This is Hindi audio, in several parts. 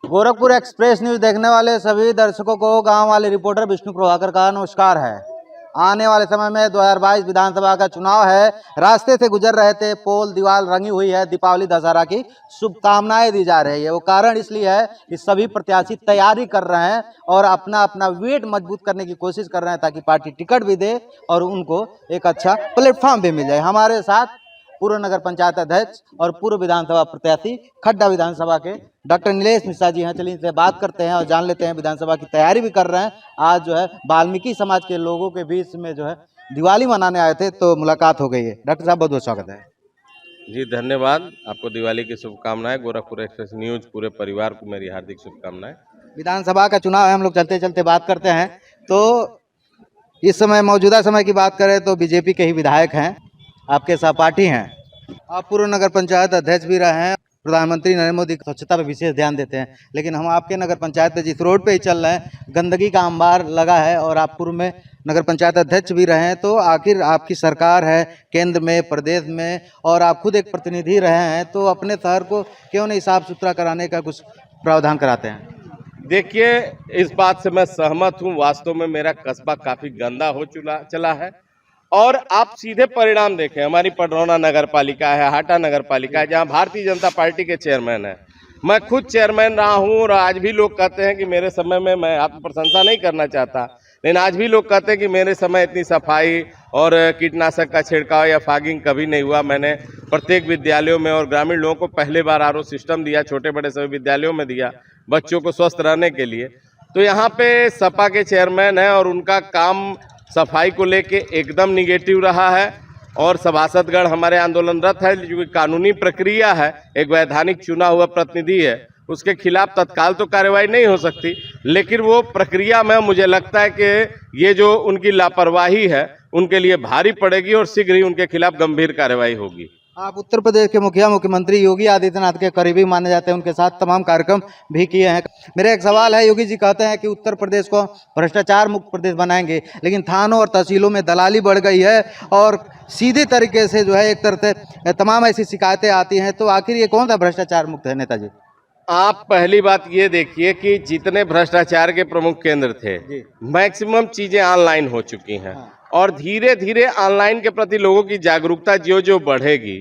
गोरखपुर एक्सप्रेस न्यूज देखने वाले सभी दर्शकों को गांव वाले रिपोर्टर विष्णु प्रभाकर का नमस्कार है। आने वाले समय में 2022 विधानसभा का चुनाव है। रास्ते से गुजर रहे थे, पोल दीवार रंगी हुई है, दीपावली दशहरा की शुभकामनाएं दी जा रही है। वो कारण इसलिए है कि सभी प्रत्याशी तैयारी कर रहे हैं और अपना अपना वेट मजबूत करने की कोशिश कर रहे हैं ताकि पार्टी टिकट भी दे और उनको एक अच्छा प्लेटफॉर्म भी मिल जाए। हमारे साथ पूर्व नगर पंचायत अध्यक्ष और पूर्व विधानसभा प्रत्याशी खड्डा विधानसभा के डॉक्टर नीलेश मिश्रा जी हैं। चलिए इनसे बात करते हैं और जान लेते हैं विधानसभा की तैयारी भी कर रहे हैं। आज जो है वाल्मीकि समाज के लोगों के बीच में जो है दिवाली मनाने आए थे, तो मुलाकात हो गई है। डॉक्टर साहब बहुत बहुत स्वागत है। जी धन्यवाद, आपको दिवाली की शुभकामनाएं। गोरखपुर एक्सप्रेस न्यूज पूरे परिवार को मेरी हार्दिक शुभकामनाएं। विधानसभा का चुनाव है, हम लोग चलते चलते बात करते हैं। तो इस समय मौजूदा समय की बात करें तो बीजेपी के ही विधायक हैं, आपके सहपाठी हैं। आप पूर्व नगर पंचायत अध्यक्ष भी रहे हैं। प्रधानमंत्री नरेंद्र मोदी स्वच्छता पर विशेष ध्यान देते हैं, लेकिन हम आपके नगर पंचायत पे जिस रोड पे ही चल रहे हैं, गंदगी का अंबार लगा है और आप पूर्व में नगर पंचायत अध्यक्ष भी रहे हैं। तो आखिर आपकी सरकार है केंद्र में, प्रदेश में, और आप खुद एक प्रतिनिधि रहे हैं, तो अपने शहर को क्यों नहीं साफ सुथरा कराने का कुछ प्रावधान कराते हैं? देखिए, इस बात से मैं सहमत हूं। वास्तव में मेरा कस्बा काफी गंदा हो चला है और आप सीधे परिणाम देखें। हमारी पडरौना नगर पालिका है, हाटा नगर पालिका है, जहां भारतीय जनता पार्टी के चेयरमैन है। मैं खुद चेयरमैन रहा हूं और आज भी लोग कहते हैं कि मेरे समय में, मैं आपकी प्रशंसा नहीं करना चाहता, लेकिन आज भी लोग कहते हैं कि मेरे समय इतनी सफाई और कीटनाशक का छिड़काव या फॉगिंग कभी नहीं हुआ। मैंने प्रत्येक विद्यालयों में और ग्रामीण लोगों को पहले बार आरओ सिस्टम दिया, छोटे बड़े सभी विद्यालयों में दिया बच्चों को स्वस्थ रहने के लिए। तो यहाँ पे सपा के चेयरमैन है और उनका काम सफाई को लेके एकदम निगेटिव रहा है और सभासदगण हमारे आंदोलनरत है। जो कानूनी प्रक्रिया है, एक वैधानिक चुना हुआ प्रतिनिधि है, उसके खिलाफ तत्काल तो कार्रवाई नहीं हो सकती, लेकिन वो प्रक्रिया में मुझे लगता है कि ये जो उनकी लापरवाही है उनके लिए भारी पड़ेगी और शीघ्र ही उनके खिलाफ गंभीर कार्रवाई होगी। आप उत्तर प्रदेश के मुख्यमंत्री योगी आदित्यनाथ के करीबी माने जाते हैं, उनके साथ तमाम कार्यक्रम भी किए हैं। मेरा एक सवाल है, योगी जी कहते हैं कि उत्तर प्रदेश को भ्रष्टाचार मुक्त प्रदेश बनाएंगे, लेकिन थानों और तहसीलों में दलाली बढ़ गई है और सीधे तरीके से जो है एक तरह से तमाम ऐसी शिकायतें आती हैं। तो आखिर ये कौन सा भ्रष्टाचार मुक्त है नेताजी? आप पहली बात ये देखिए कि जितने भ्रष्टाचार के प्रमुख केंद्र थे, मैक्सिमम चीजें ऑनलाइन हो चुकी हैं। और धीरे धीरे ऑनलाइन के प्रति लोगों की जागरूकता जो जो बढ़ेगी,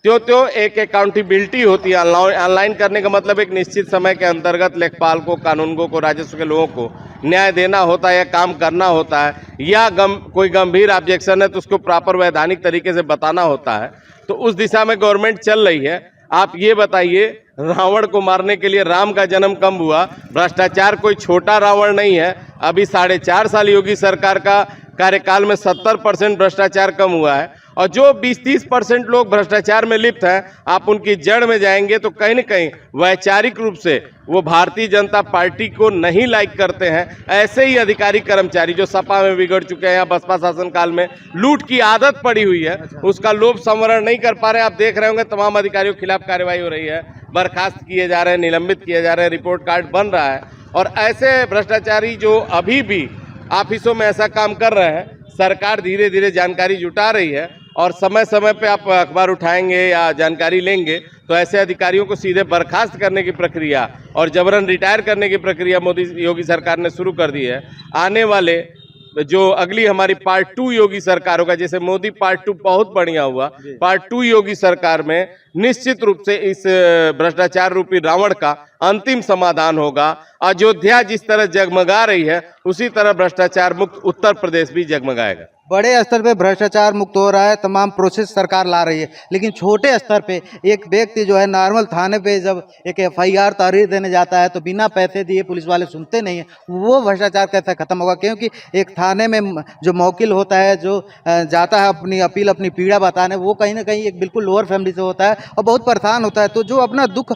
त्यों एक अकाउंटेबिलिटी होती है। ऑनलाइन करने का मतलब एक निश्चित समय के अंतर्गत लेखपाल को, कानूनगों को, राजस्व के लोगों को न्याय देना होता है या काम करना होता है, या कोई गंभीर ऑब्जेक्शन है तो उसको प्रॉपर वैधानिक तरीके से बताना होता है। तो उस दिशा में गवर्नमेंट चल रही है। आप ये बताइए, रावण को मारने के लिए राम का जन्म कब हुआ? भ्रष्टाचार कोई छोटा रावण नहीं है। अभी 4.5 साल योगी सरकार का कार्यकाल में 70% भ्रष्टाचार कम हुआ है और जो 20-30% लोग भ्रष्टाचार में लिप्त हैं, आप उनकी जड़ में जाएंगे तो कहीं न कहीं वैचारिक रूप से वो भारतीय जनता पार्टी को नहीं लाइक करते हैं। ऐसे ही अधिकारी कर्मचारी जो सपा में बिगड़ चुके हैं या बसपा शासनकाल में लूट की आदत पड़ी हुई है, उसका लोभ संवरण नहीं कर पा रहे हैं। आप देख रहे होंगे तमाम अधिकारियों के खिलाफ कार्रवाई हो रही है, बर्खास्त किए जा रहे हैं, निलंबित किए जा रहे हैं, रिपोर्ट कार्ड बन रहा है। और ऐसे भ्रष्टाचारी जो अभी भी ऑफिसों में ऐसा काम कर रहे हैं, सरकार धीरे धीरे जानकारी जुटा रही है और समय समय पे आप अखबार उठाएंगे या जानकारी लेंगे तो ऐसे अधिकारियों को सीधे बर्खास्त करने की प्रक्रिया और जबरन रिटायर करने की प्रक्रिया योगी सरकार ने शुरू कर दी है। आने वाले जो अगली हमारी पार्ट 2 योगी सरकार होगा, जैसे मोदी पार्ट 2 बहुत बढ़िया हुआ, पार्ट 2 योगी सरकार में निश्चित रूप से इस भ्रष्टाचार रूपी रावण का अंतिम समाधान होगा। अयोध्या जिस तरह जगमगा रही है, उसी तरह भ्रष्टाचार मुक्त उत्तर प्रदेश भी जगमगाएगा। बड़े स्तर पे भ्रष्टाचार मुक्त हो रहा है, तमाम प्रोसेस सरकार ला रही है, लेकिन छोटे स्तर पे एक व्यक्ति जो है नॉर्मल थाने पे जब एक FIR तहरीर देने जाता है तो बिना पैसे दिए पुलिस वाले सुनते नहीं है। वो भ्रष्टाचार कैसे खत्म होगा? क्योंकि एक थाने में जो मौकिल होता है, जो जाता है अपनी अपील, अपनी पीड़ा बताने, वो कहीं ना कहीं एक बिल्कुल लोअर फैमिली से होता है और बहुत परेशान होता है। तो जो अपना दुख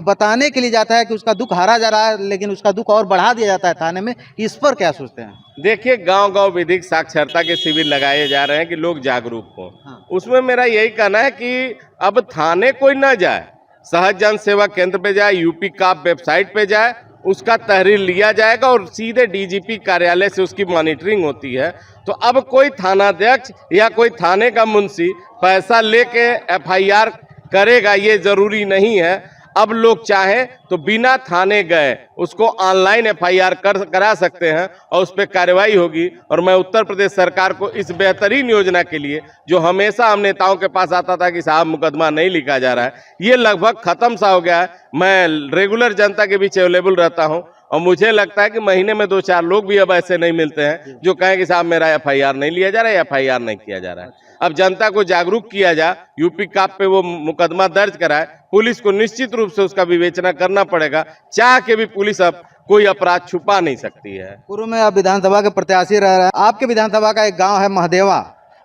बताने के लिए जाता है कि उसका दुख हारा जा रहा है, लेकिन उसका दुख और बढ़ा दिया जाता है थाने में, इस पर क्या सोचते हैं? देखिए, गांव-गांव विधिक साक्षरता के शिविर लगाए जा रहे हैं कि लोग जागरूक हों। उसमें मेरा यही कहना है कि अब थाने कोई ना जाए, सहज जन सेवा केंद्र पे जाए, यूपी काप वेबसाइट पे जाए, उसका तहरीर लिया जाएगा और सीधे DGP कार्यालय से उसकी मॉनिटरिंग होती है। तो अब कोई थानाध्यक्ष या कोई थाने का मुंशी पैसा लेके FIR करेगा ये जरूरी नहीं है। अब लोग चाहें तो बिना थाने गए उसको ऑनलाइन एफआईआर करा सकते हैं और उस पर कार्रवाई होगी। और मैं उत्तर प्रदेश सरकार को इस बेहतरीन योजना के लिए, जो हमेशा हम नेताओं के पास आता था कि साहब मुकदमा नहीं लिखा जा रहा है, ये लगभग खत्म सा हो गया है। मैं रेगुलर जनता के बीच अवेलेबल रहता हूं और मुझे लगता है कि महीने में 2-4 लोग भी अब ऐसे नहीं मिलते हैं जो कहें कि साहब मेरा एफआईआर नहीं लिया जा रहा है, एफआईआर नहीं किया जा रहा है। अब जनता को जागरूक किया जाए, यूपी काप पे वो मुकदमा दर्ज कराए, पुलिस को निश्चित रूप से उसका विवेचना करना पड़ेगा। चाह के भी पुलिस अब कोई अपराध छुपा नहीं सकती है। पूर्व में आप विधानसभा के प्रत्याशी रह रहे हैं। आपके विधानसभा का एक गांव है महदेवा,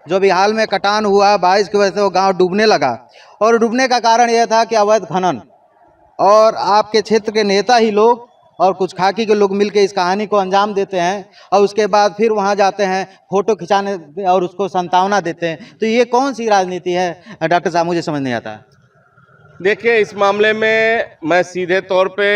जो भी हाल में कटान हुआ, बारिश की वजह से वो गांव डूबने लगा, और डूबने का कारण यह था कि अवैध खनन, और आपके क्षेत्र के नेता ही लोग और कुछ खाकी के लोग मिलकर इस कहानी को अंजाम देते हैं, और उसके बाद फिर वहां जाते हैं फोटो खिंचाने और उसको संतावना देते हैं। तो ये कौन सी राजनीति है डॉक्टर साहब, मुझे समझ नहीं आता। देखिए, इस मामले में मैं सीधे तौर पे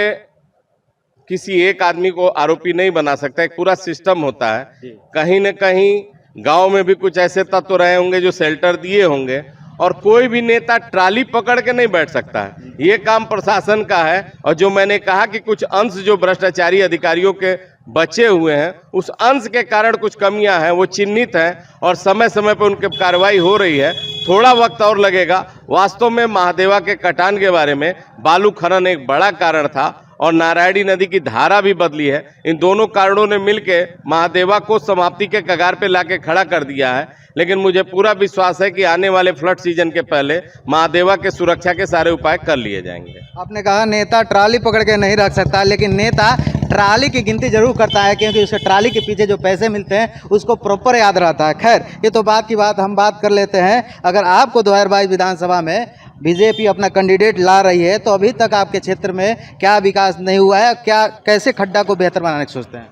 किसी एक आदमी को आरोपी नहीं बना सकता, एक पूरा सिस्टम होता है। कहीं न कहीं गांव में भी कुछ ऐसे तत्व रहे होंगे जो शेल्टर दिए होंगे, और कोई भी नेता ट्राली पकड़ के नहीं बैठ सकता है। ये काम प्रशासन का है। और जो मैंने कहा कि कुछ अंश जो भ्रष्टाचारी अधिकारियों के बचे हुए हैं, उस अंश के कारण कुछ कमियां हैं, वो चिन्हित हैं और समय समय पर उनकी कार्रवाई हो रही है। थोड़ा वक्त और लगेगा। वास्तव में महादेवा के कटान के बारे में बालू खनन एक बड़ा कारण था और नारायणी नदी की धारा भी बदली है। इन दोनों कारणों ने मिलकर महादेवा को समाप्ति के कगार पे लाके खड़ा कर दिया है। लेकिन मुझे पूरा विश्वास है कि आने वाले फ्लड सीजन के पहले महादेवा के सुरक्षा के सारे उपाय कर लिए जाएंगे। आपने कहा नेता ट्राली पकड़ के नहीं रख सकता, लेकिन नेता ट्राली की गिनती जरूर करता है, क्योंकि उसके ट्राली के पीछे जो पैसे मिलते हैं उसको प्रॉपर याद रहता है। खैर, ये तो बात की बात, हम बात कर लेते हैं। अगर आपको 2022 विधानसभा में बीजेपी अपना कैंडिडेट ला रही है, तो अभी तक आपके क्षेत्र में क्या विकास नहीं हुआ है, क्या कैसे खड्डा को बेहतर बनाने की सोचते हैं?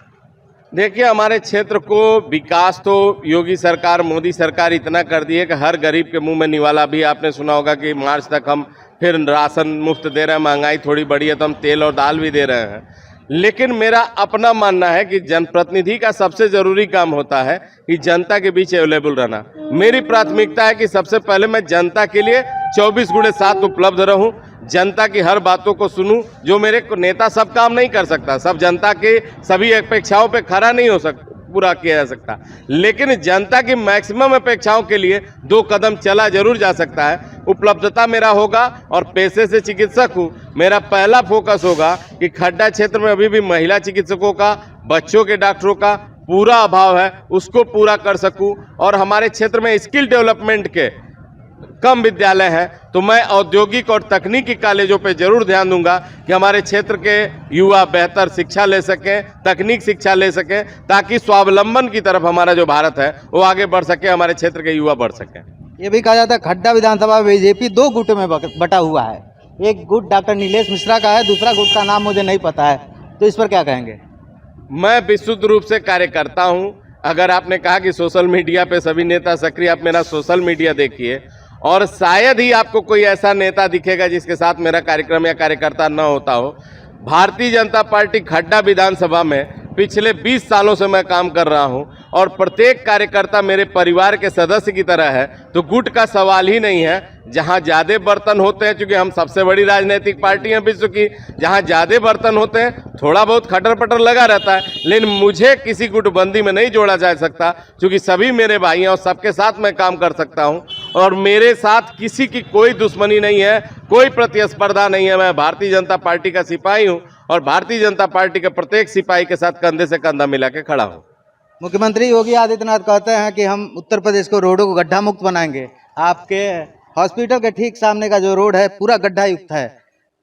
देखिए, हमारे क्षेत्र को विकास तो योगी सरकार, मोदी सरकार इतना कर दी है कि हर गरीब के मुंह में निवाला। भी आपने सुना होगा कि मार्च तक हम फिर राशन मुफ्त दे रहे हैं, महंगाई थोड़ी बढ़ी है तो हम तेल और दाल भी दे रहे हैं। लेकिन मेरा अपना मानना है कि जनप्रतिनिधि का सबसे जरूरी काम होता है कि जनता के बीच अवेलेबल रहना। मेरी प्राथमिकता है कि सबसे पहले मैं जनता के लिए 24/7 उपलब्ध रहूं, जनता की हर बातों को सुनूं। जो मेरे नेता सब काम नहीं कर सकता, सब जनता के सभी अपेक्षाओं पे खरा नहीं हो सकता, पूरा किया जा सकता, लेकिन जनता की मैक्सिमम अपेक्षाओं के लिए 2 कदम चला जरूर जा सकता है। उपलब्धता मेरा होगा और पेशे से चिकित्सक हूँ। मेरा पहला फोकस होगा कि खड्डा क्षेत्र में अभी भी महिला चिकित्सकों का, बच्चों के डॉक्टरों का पूरा अभाव है, उसको पूरा कर सकूं। और हमारे क्षेत्र में स्किल डेवलपमेंट के कम विद्यालय हैं, तो मैं औद्योगिक और तकनीकी कॉलेजों पे जरूर ध्यान दूंगा कि हमारे क्षेत्र के युवा बेहतर शिक्षा ले सकें, तकनीक शिक्षा ले सकें, ताकि स्वावलंबन की तरफ हमारा जो भारत है वो आगे बढ़ सके, हमारे क्षेत्र के युवा बढ़ सकें। ये भी कहा जाता है खड्डा विधानसभा बीजेपी 2 गुट में बटा हुआ है। एक गुट डॉक्टर नीलेश मिश्रा का है, दूसरा गुट का नाम मुझे नहीं पता है, तो इस पर क्या कहेंगे? मैं विशुद्ध रूप से कार्यकर्ता हूं। अगर आपने कहा कि सोशल मीडिया पे सभी नेता सक्रिय, आप मेरा सोशल मीडिया देखिए और शायद ही आपको कोई ऐसा नेता दिखेगा जिसके साथ मेरा कार्यक्रम या कार्यकर्ता न होता हो। भारतीय जनता पार्टी खड्डा विधानसभा में पिछले 20 सालों से मैं काम कर रहा हूं और प्रत्येक कार्यकर्ता मेरे परिवार के सदस्य की तरह है, तो गुट का सवाल ही नहीं है। जहां ज्यादा बर्तन होते हैं, क्योंकि हम सबसे बड़ी राजनीतिक पार्टी हैं विश्व की, जहां ज्यादा बर्तन होते हैं थोड़ा बहुत खटर पटर लगा रहता है, लेकिन मुझे किसी गुटबंदी में नहीं जोड़ा जा सकता, क्योंकि सभी मेरे भाई हैं और सबके साथ मैं काम कर सकता हूं और मेरे साथ किसी की कोई दुश्मनी नहीं है, कोई प्रतिस्पर्धा नहीं है। मैं भारतीय जनता पार्टी का सिपाही हूं और भारतीय जनता पार्टी के प्रत्येक सिपाही के साथ कंधे से कंधा मिला के खड़ा हूं। मुख्यमंत्री योगी आदित्यनाथ कहते हैं कि हम उत्तर प्रदेश को रोडों को गड्ढा मुक्त बनाएंगे। आपके हॉस्पिटल के ठीक सामने का जो रोड है पूरा गड्ढा युक्त है,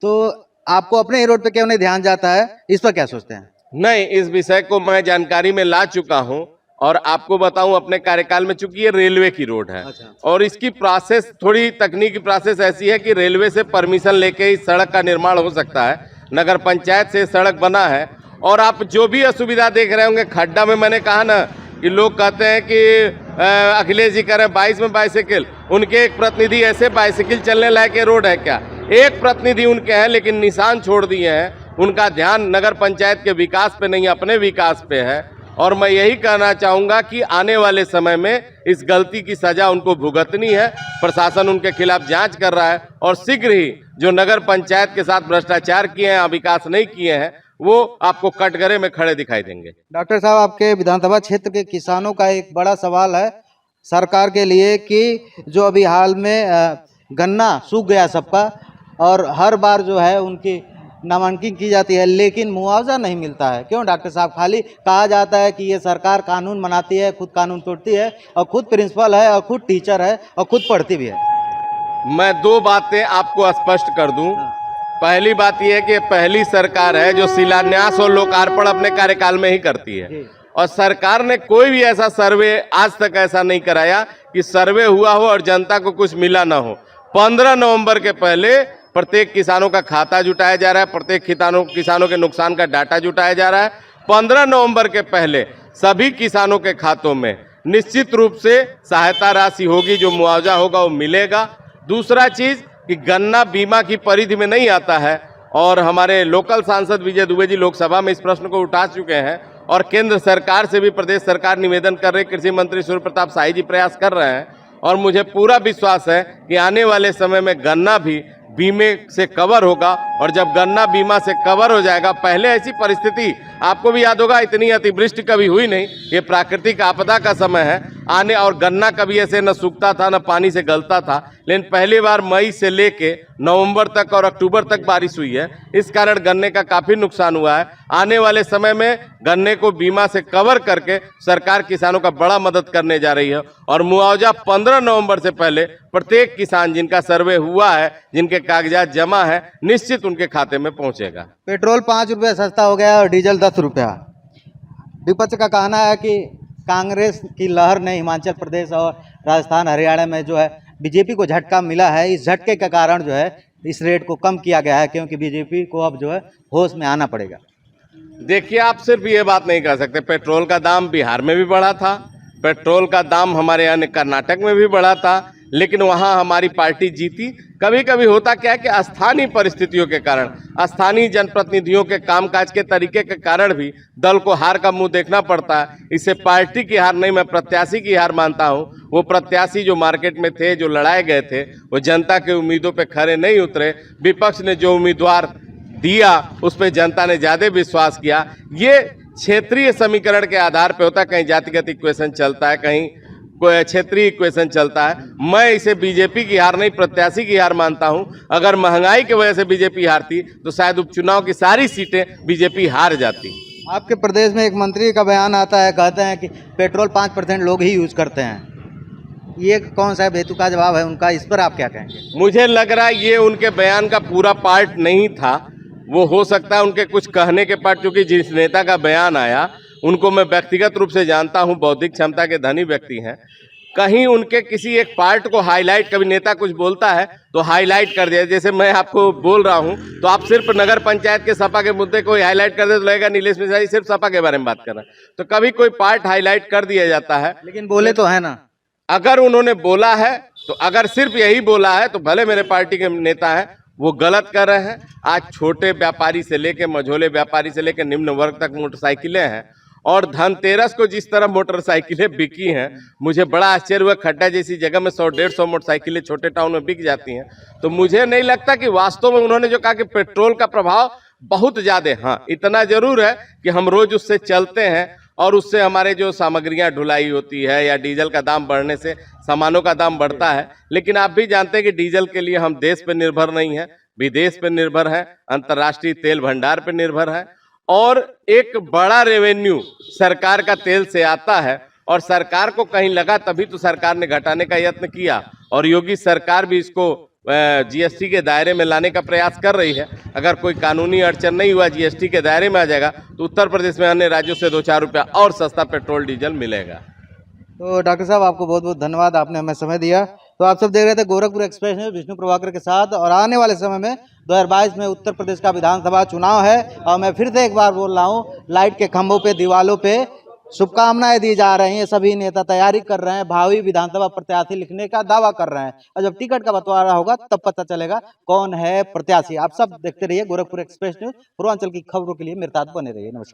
तो आपको अपने ही रोड पे क्यों नहीं ध्यान जाता है? इस पर क्या सोचते हैं? नहीं, इस विषय को मैं जानकारी में ला चुका हूं और आपको बताऊं अपने कार्यकाल में, चूंकि ये रेलवे की रोड है और इसकी प्रोसेस थोड़ी तकनीकी प्रोसेस ऐसी है कि रेलवे से परमिशन लेके इस सड़क का निर्माण हो सकता है। नगर पंचायत से सड़क बना है और आप जो भी असुविधा देख रहे होंगे खड्डा में, मैंने कहा ना कि लोग कहते हैं कि अखिलेश जी कह रहे हैं 22 में बाइसिकल, उनके एक प्रतिनिधि ऐसे बाइसिकल चलने लायक रोड है क्या? एक प्रतिनिधि उनके हैं लेकिन निशान छोड़ दिए हैं। उनका ध्यान नगर पंचायत के विकास पे नहीं, अपने विकास पे है। और मैं यही कहना चाहूंगा कि आने वाले समय में इस गलती की सजा उनको भुगतनी है। प्रशासन उनके खिलाफ जांच कर रहा है और शीघ्र ही जो नगर पंचायत के साथ भ्रष्टाचार किए हैं, विकास नहीं किए हैं, वो आपको कटघरे में खड़े दिखाई देंगे। डॉक्टर साहब, आपके विधानसभा क्षेत्र के किसानों का एक बड़ा सवाल है सरकार के लिए कि जो अभी हाल में गन्ना सूख गया सबका, और हर बार जो है उनकी नामांकन की जाती है लेकिन मुआवजा नहीं मिलता है। क्यों डॉक्टर साहब? खाली कहा जाता है कि ये सरकार कानून बनाती है, खुद कानून तोड़ती है, और खुद प्रिंसिपल है, और खुद टीचर है, और खुद पढ़ती भी है। मैं दो बातें आपको स्पष्ट कर दूं। पहली बात यह है कि पहली सरकार है जो शिलान्यास और लोकार्पण अपने कार्यकाल में ही करती है, और सरकार ने कोई भी ऐसा सर्वे आज तक ऐसा नहीं कराया कि सर्वे हुआ हो और जनता को कुछ मिला ना हो। 15 नवंबर के पहले प्रत्येक किसानों का खाता जुटाया जा रहा है, प्रत्येक किसानों के नुकसान का डाटा जुटाया जा रहा है। 15 नवंबर के पहले सभी किसानों के खातों में निश्चित रूप से सहायता राशि होगी, जो मुआवजा होगा वो मिलेगा। दूसरा चीज कि गन्ना बीमा की परिधि में नहीं आता है, और हमारे लोकल सांसद विजय दुबे जी लोकसभा में इस प्रश्न को उठा चुके हैं, और केंद्र सरकार से भी प्रदेश सरकार निवेदन कर रही, कृषि मंत्री सूर्य प्रताप शाही जी प्रयास कर रहे हैं, और मुझे पूरा विश्वास है कि आने वाले समय में गन्ना भी बीमे से कवर होगा। और जब गन्ना बीमा से कवर हो जाएगा, पहले ऐसी परिस्थिति आपको भी याद होगा, इतनी अतिवृष्टि कभी हुई नहीं, ये प्राकृतिक आपदा का समय है आने, और गन्ना कभी ऐसे न सूखता था न पानी से गलता था, लेकिन पहली बार मई से लेके नवंबर तक और अक्टूबर तक बारिश हुई है, इस कारण गन्ने का काफी नुकसान हुआ है। आने वाले समय में गन्ने को बीमा से कवर करके सरकार किसानों का बड़ा मदद करने जा रही है, और मुआवजा 15 नवंबर से पहले प्रत्येक किसान जिनका सर्वे हुआ है, जिनके कागजात जमा है, निश्चित उनके खाते में पहुंचेगा। पेट्रोल 5 रुपये सस्ता हो गया और डीजल 10 रुपया। विपक्ष का कहना है कि कांग्रेस की लहर ने हिमाचल प्रदेश और राजस्थान हरियाणा में जो है बीजेपी को झटका मिला है। इस झटके के कारण जो है इस रेट को कम किया गया है, क्योंकि बीजेपी को अब जो है होश में आना पड़ेगा। देखिए, आप सिर्फ ये बात नहीं कह सकते, पेट्रोल का दाम बिहार में भी बढ़ा था, पेट्रोल का दाम हमारे यहाँ कर्नाटक में भी बढ़ा था, लेकिन वहाँ हमारी पार्टी जीती। कभी कभी होता क्या है कि स्थानीय परिस्थितियों के कारण, स्थानीय जनप्रतिनिधियों के कामकाज के तरीके के कारण भी दल को हार का मुंह देखना पड़ता है। इसे पार्टी की हार नहीं, मैं प्रत्याशी की हार मानता हूँ। वो प्रत्याशी जो मार्केट में थे, जो लड़ाए गए थे, वो जनता के उम्मीदों पे खरे नहीं उतरे। विपक्ष ने जो उम्मीदवार दिया उस पर जनता ने ज्यादा विश्वास किया। ये क्षेत्रीय समीकरण के आधार पे होता है, कहीं जातिगत इक्वेशन चलता है, कहीं कोई क्षेत्रीय इक्वेशन चलता है। मैं इसे बीजेपी की हार नहीं, प्रत्याशी की हार मानता हूं। अगर महंगाई की वजह से बीजेपी हारती तो शायद उपचुनाव की सारी सीटें बीजेपी हार जाती। आपके प्रदेश में एक मंत्री का बयान आता है, कहते हैं कि पेट्रोल 5% लोग ही यूज करते हैं। ये कौन सा बेतुका का जवाब है उनका? इस पर आप क्या कहेंगे? मुझे लग रहा है ये उनके बयान का पूरा पार्ट नहीं था। वो हो सकता है उनके कुछ कहने के पार्ट, क्योंकि जिस नेता का बयान आया उनको मैं व्यक्तिगत रूप से जानता हूं, बौद्धिक क्षमता के धनी व्यक्ति हैं। कहीं उनके किसी एक पार्ट को हाईलाइट, कभी नेता कुछ बोलता है तो हाईलाइट कर दिया। जैसे मैं आपको बोल रहा हूं तो आप सिर्फ नगर पंचायत के सपा के मुद्दे को हाईलाइट कर दे तो लगेगा नीलेश मिश्रा जी सिर्फ सपा के बारे में बात कर रहे हैं। तो कभी कोई पार्ट हाईलाइट कर दिया जाता है, लेकिन बोले तो है ना। अगर उन्होंने बोला है तो, अगर सिर्फ यही बोला है तो भले मेरे पार्टी के नेता हैं, वो गलत कर रहे हैं। आज छोटे व्यापारी से लेकर, मझोले व्यापारी से लेकर निम्न वर्ग तक मोटरसाइकिलें हैं, और धनतेरस को जिस तरह मोटरसाइकिलें बिकी हैं, मुझे बड़ा आश्चर्य हुआ। खड्डा जैसी जगह में 100-150 मोटरसाइकिलें छोटे टाउन में बिक जाती हैं। तो मुझे नहीं लगता कि वास्तव में उन्होंने जो कहा कि पेट्रोल का प्रभाव बहुत ज्यादा, हाँ इतना जरूर है कि हम रोज उससे चलते हैं और उससे हमारे जो सामग्रियां ढुलाई होती है, या डीजल का दाम बढ़ने से सामानों का दाम बढ़ता है। लेकिन आप भी जानते हैं कि डीजल के लिए हम देश पर निर्भर नहीं है, विदेश पर निर्भर है, अंतर्राष्ट्रीय तेल भंडार पर निर्भर है, और एक बड़ा रेवेन्यू सरकार का तेल से आता है। और सरकार को कहीं लगा तभी तो सरकार ने घटाने का यत्न किया, और योगी सरकार भी इसको जीएसटी के दायरे में लाने का प्रयास कर रही है। अगर कोई कानूनी अड़चन नहीं हुआ, जीएसटी के दायरे में आ जाएगा, तो उत्तर प्रदेश में अन्य राज्यों से 2-4 रुपया और सस्ता पेट्रोल डीजल मिलेगा। तो डॉक्टर साहब, आपको बहुत बहुत धन्यवाद, आपने हमें समय दिया। तो आप सब देख रहे थे गोरखपुर एक्सप्रेस में विष्णु प्रभाकर के साथ। और आने वाले समय में 2022 में उत्तर प्रदेश का विधानसभा चुनाव है, और मैं फिर से एक बार बोल रहा हूँ, लाइट के खंभों पे, दीवालों पे शुभकामनाएं दी जा रही हैं। सभी नेता तैयारी कर रहे हैं, भावी विधानसभा प्रत्याशी लिखने का दावा कर रहे हैं, और जब टिकट का बंटवारा होगा तब पता चलेगा कौन है प्रत्याशी। आप सब देखते रहिए गोरखपुर एक्सप्रेस न्यूज। पूर्वांचल की खबरों के लिए मेरे साथ बने रहिए। नमस्कार।